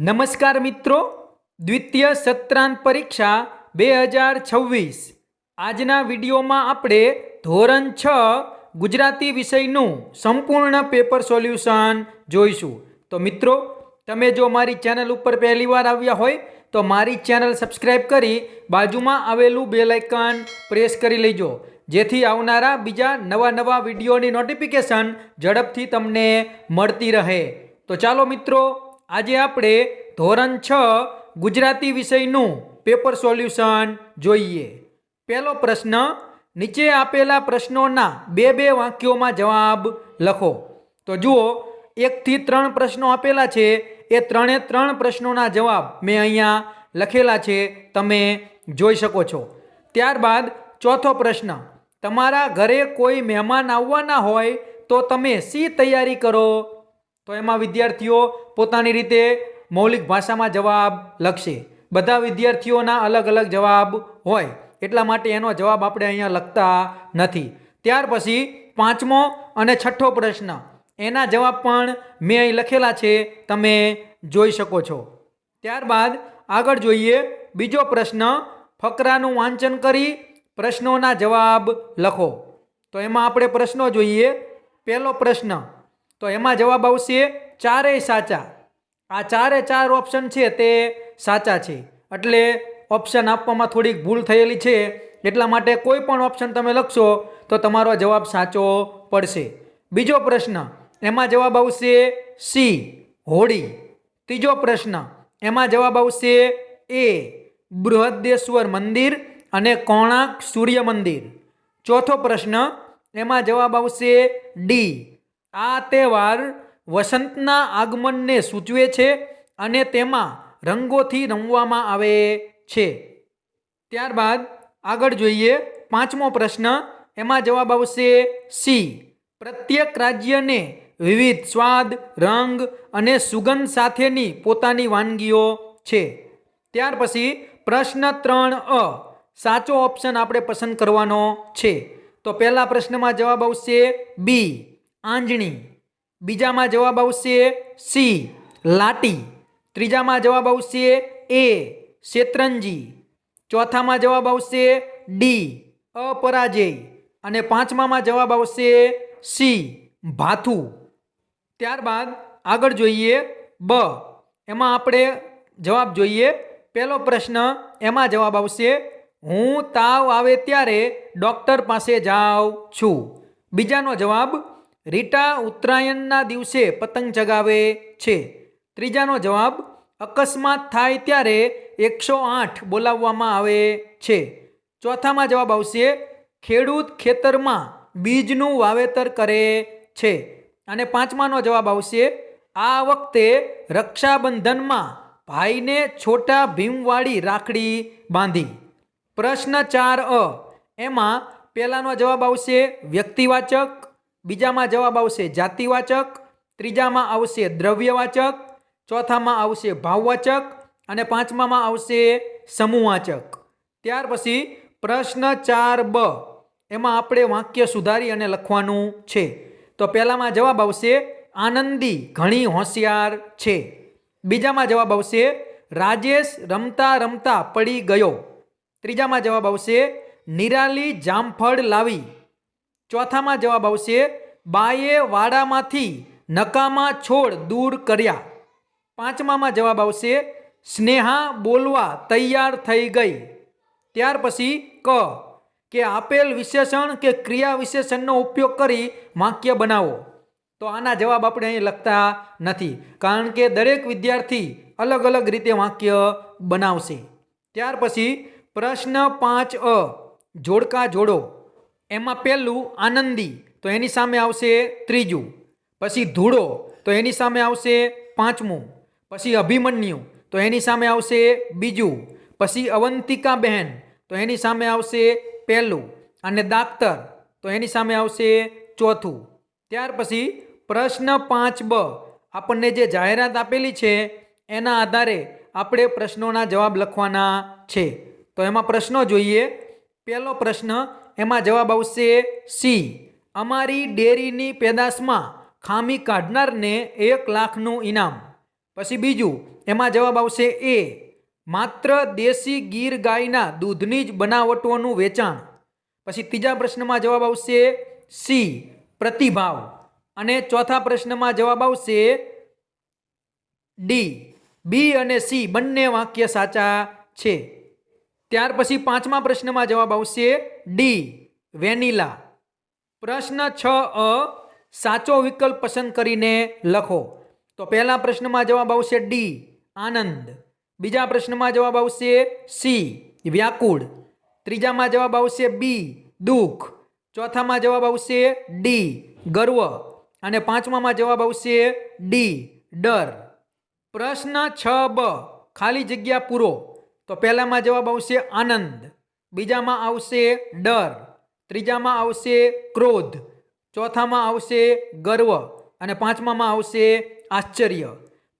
નમસ્કાર મિત્રો, દ્વિતીય સત્રાંત પરીક્ષા 2026 આજના વિડીયોમાં આપણે ધોરણ 6 ગુજરાતી વિષયનું સંપૂર્ણ પેપર સોલ્યુશન જોઈશું। તો મિત્રો, તમે જો મારી ચેનલ ઉપર પહેલીવાર આવ્યા હોય તો મારી ચેનલ સબસ્ક્રાઈબ કરી બાજુમાં આવેલું બેલ આઇકન પ્રેસ કરી લેજો, જેથી આવનારા બીજા નવા વિડીયોની નોટિફિકેશન ઝડપથી તમને મળતી રહે। તો ચાલો મિત્રો, આજે આપણે ધોરણ 6 ગુજરાતી વિષયનું પેપર સોલ્યુશન જોઈએ। પહેલો પ્રશ્ન, નીચે આપેલા પ્રશ્નોના બે વાક્યોમાં જવાબ લખો। તો જુઓ, 1 થી 3 પ્રશ્નો આપેલા છે, એ ત્રણે ત્રણ પ્રશ્નોના જવાબ મેં અહીંયા લખેલા છે, તમે જોઈ શકો છો। ત્યારબાદ ચોથો પ્રશ્ન, તમારા ઘરે કોઈ મહેમાન આવવાના હોય તો તમે શી તૈયારી કરો? તો એમાં વિદ્યાર્થીઓ પોતાની રીતે મૌલિક ભાષામાં જવાબ લખશે। બધા વિદ્યાર્થીઓના અલગ અલગ જવાબ હોય એટલા માટે એનો જવાબ આપણે અહીંયા લખતા નથી। ત્યાર પછી પાંચમો અને છઠ્ઠો પ્રશ્ન, એના જવાબ પણ મેં અહીં લખેલા છે, તમે જોઈ શકો છો। ત્યારબાદ આગળ જોઈએ બીજો પ્રશ્ન, ફકરાનું વાંચન કરી પ્રશ્નોના જવાબ લખો। તો એમાં આપણે પ્રશ્નો જોઈએ। પહેલો પ્રશ્ન, તો એમાં જવાબ આવશે ચારેય સાચા। આ ચાર ઓપ્શન છે તે સાચા છે, એટલે ઓપ્શન આપવામાં થોડીક ભૂલ થયેલી છે, એટલા માટે કોઈ પણ ઓપ્શન તમે લખશો તો તમારો જવાબ સાચો પડશે। બીજો પ્રશ્ન, એમાં જવાબ આવશે સી, હોળી। ત્રીજો પ્રશ્ન, એમાં જવાબ આવશે એ, બૃહદેશ્વર મંદિર અને કોણાર્ક સૂર્ય મંદિર। ચોથો પ્રશ્ન, એમાં જવાબ આવશે ડી, આ તહેવાર વસંતના આગમનને સૂચવે છે અને તેમાં રંગોથી રમવામાં આવે છે। ત્યારબાદ આગળ જોઈએ પાંચમો પ્રશ્ન, એમાં જવાબ આવશે સી, પ્રત્યેક રાજ્યને વિવિધ સ્વાદ, રંગ અને સુગંધ સાથેની પોતાની વાનગીઓ છે। ત્યાર પછી પ્રશ્ન 3 સાચો ઓપ્શન આપણે પસંદ કરવાનો છે। તો પહેલા પ્રશ્નમાં જવાબ આવશે બી, આંજણી। બીજામાં જવાબ આવશે સી, લાટી। ત્રીજામાં જવાબ આવશે એ, શેતરંજી। ચોથામાં જવાબ આવશે ડી, અપરાજય। અને પાંચમામાં જવાબ આવશે સી, ભાથું। ત્યારબાદ આગળ જોઈએ બ, એમાં આપણે જવાબ જોઈએ। પહેલો પ્રશ્ન, એમાં જવાબ આવશે હું તાવ આવે ત્યારે ડૉક્ટર પાસે જાઉં છું। બીજાનો જવાબ, રીટા ઉત્તરાયણના દિવસે પતંગ ચગાવે છે। ત્રીજાનો જવાબ, અકસ્માત થાય ત્યારે 108 બોલાવવામાં આવે છે। ચોથામાં જવાબ આવશે ખેડૂત ખેતરમાં બીજનું વાવેતર કરે છે। અને પાંચમાનો જવાબ આવશે આ વખતે રક્ષાબંધનમાં ભાઈને છોટા ભીમવાળી રાખડી બાંધી। પ્રશ્ન 4 એમાં પહેલાનો જવાબ આવશે વ્યક્તિવાચક, બીજામાં જવાબ આવશે જાતિવાચક, ત્રીજામાં આવશે દ્રવ્યવાચક, ચોથામાં આવશે ભાવવાચક અને પાંચમામાં આવશે સમૂહવાચક। ત્યાર પછી પ્રશ્ન 4બ, એમાં આપણે વાક્ય સુધારી અને લખવાનું છે। તો પહેલામાં જવાબ આવશે આનંદી ઘણી હોશિયાર છે। બીજામાં જવાબ આવશે રાજેશ રમતા રમતા પડી ગયો। ત્રીજામાં જવાબ આવશે નિરાલી જામફળ લાવી। ચોથામાં જવાબ આવશે બાએ વાડામાંથી નકામા છોડ દૂર કર્યા। પાંચમામાં જવાબ આવશે સ્નેહા બોલવા તૈયાર થઈ ગઈ। ત્યાર પછી કે આપેલ વિશેષણ કે ક્રિયા વિશેષણનો ઉપયોગ કરી વાક્ય બનાવો। તો આના જવાબ આપણે અહીં લખતા નથી, કારણ કે દરેક વિદ્યાર્થી અલગ અલગ રીતે વાક્ય બનાવશે। ત્યાર પછી પ્રશ્ન 5 જોડકા જોડો। એમાં પહેલું આનંદી, તો એની સામે આવશે ત્રીજું। પછી ધૂળો, તો એની સામે આવશે પાંચમું। પછી અભિમન્યુ, તો એની સામે આવશે બીજું। પછી અવંતિકા બહેન, તો એની સામે આવશે પહેલું। અને દાક્તર, તો એની સામે આવશે ચોથું। ત્યાર પછી પ્રશ્ન 5બ, આપણને જે જાહેરાત આપેલી છે એના આધારે આપણે પ્રશ્નોના જવાબ લખવાના છે। તો એમાં પ્રશ્નો જોઈએ। પહેલો પ્રશ્ન, એમાં જવાબ આવશે સી, અમારી ડેરીની પેદાશમાં ખામી કાઢનારને 1 લાખનું ઇનામ। પછી બીજું, એમાં જવાબ આવશે એ. માત્ર દેશી ગીર ગાયના દૂધની જ બનાવટોનું વેચાણ. પછી ત્રીજા પ્રશ્નમાં જવાબ આવશે સી પ્રતિભાવ. અને ચોથા પ્રશ્નમાં જવાબ આવશે ડી. બી અને સી બંને વાક્ય સાચા છે. ત્યાર પછી પાંચમા પ્રશ્નમાં જવાબ આવશે ડી વેનીલા. પ્રશ્ન 6 સાચો વિકલ્પ પસંદ કરીને લખો. તો પહેલા પ્રશ્નમાં જવાબ આવશે ડી આનંદ. બીજા પ્રશ્નમાં જવાબ આવશે સી વ્યાકુળ. ત્રીજામાં જવાબ આવશે બી દુઃખ. ચોથામાં જવાબ આવશે ડી ગર્વ. અને પાંચમામાં જવાબ આવશે ડી ડર. પ્રશ્ન 6બ ખાલી જગ્યા પૂરો. તો પહેલામાં જવાબ આવશે આનંદ. બીજામાં આવશે ડર. ત્રીજામાં આવશે ક્રોધ. ચોથામાં આવશે ગર્વ. અને પાંચમામાં આવશે આશ્ચર્ય.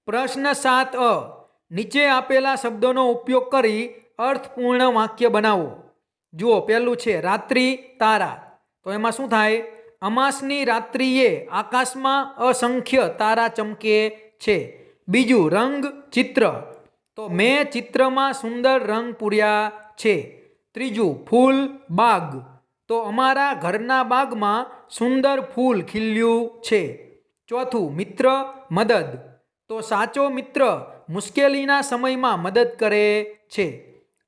પ્રશ્ન 7 નીચે આપેલા શબ્દોનો ઉપયોગ કરી અર્થપૂર્ણ વાક્ય બનાવો. જુઓ, પહેલું છે રાત્રિ તારા. તો એમાં શું થાય? અમાસની રાત્રિએ આકાશમાં અસંખ્ય તારા ચમકે છે. બીજું રંગ ચિત્ર. તો મેં ચિત્રમાં સુંદર રંગ પૂર્યા છે. ત્રીજું ફૂલ બાગ. તો અમારા ઘરના બાગમાં સુંદર ફૂલ ખીલ્યું છે. ચોથું મિત્ર મદદ. તો સાચો મિત્ર મુશ્કેલીના સમયમાં મદદ કરે છે.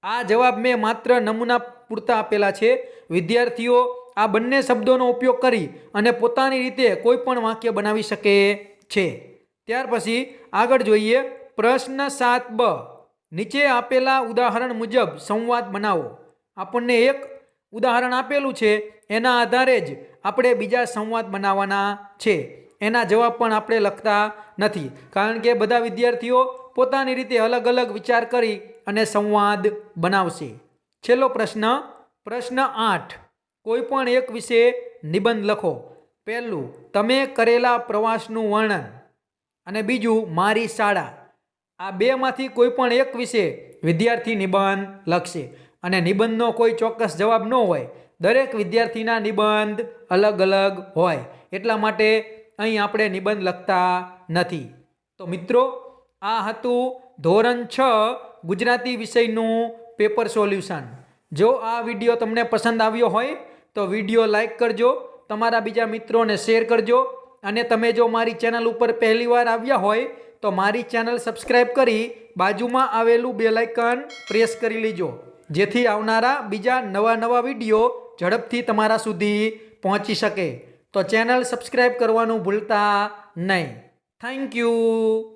આ જવાબ મેં માત્ર નમૂના પૂરતા આપેલા છે. વિદ્યાર્થીઓ આ બંને શબ્દોનો ઉપયોગ કરી અને પોતાની રીતે કોઈ પણ વાક્ય બનાવી શકે છે. ત્યાર પછી આગળ જોઈએ. પ્રશ્ન 7બ નીચે આપેલા ઉદાહરણ મુજબ સંવાદ બનાવો. આપણને એક ઉદાહરણ આપેલું છે, એના આધારે જ આપણે બીજા સંવાદ બનાવવાના છે. એના જવાબ પણ આપણે લખતા નથી, કારણ કે બધા વિદ્યાર્થીઓ પોતાની રીતે અલગ અલગ વિચાર કરી અને સંવાદ બનાવશે. છેલ્લો પ્રશ્ન, પ્રશ્ન 8 કોઈ પણ એક વિશે નિબંધ લખો. પહેલું તમે કરેલા પ્રવાસનું વર્ણન. અને બીજું મારી શાળા. આ બેમાંથી કોઈ પણ એક વિશે વિદ્યાર્થી નિબંધ લખશે. અને નિબંધનો કોઈ ચોક્કસ જવાબ ન હોય. દરેક વિદ્યાર્થીના નિબંધ અલગ અલગ હોય. એટલા માટે અહીં આપણે નિબંધ લખતા નથી. તો મિત્રો, આ હતું ધોરણ 6 ગુજરાતી વિષયનું પેપર સોલ્યુશન. જો આ વિડીયો તમને પસંદ આવ્યો હોય તો વિડીયો લાઈક કરજો, તમારા બીજા મિત્રોને શેર કરજો. અને તમે જો મારી ચેનલ ઉપર પહેલીવાર આવ્યા હોય તો મારી ચેનલ સબસ્ક્રાઈબ કરી બાજુમાં આવેલું બેલ આઇકન પ્રેસ કરી લેજો, જેથી આવનારા બીજા નવા વિડીયો ઝડપથી તમારા સુધી પહોંચી શકે. તો ચેનલ સબસ્ક્રાઈબ કરવાનું ભૂલતા નહીં. Thank you.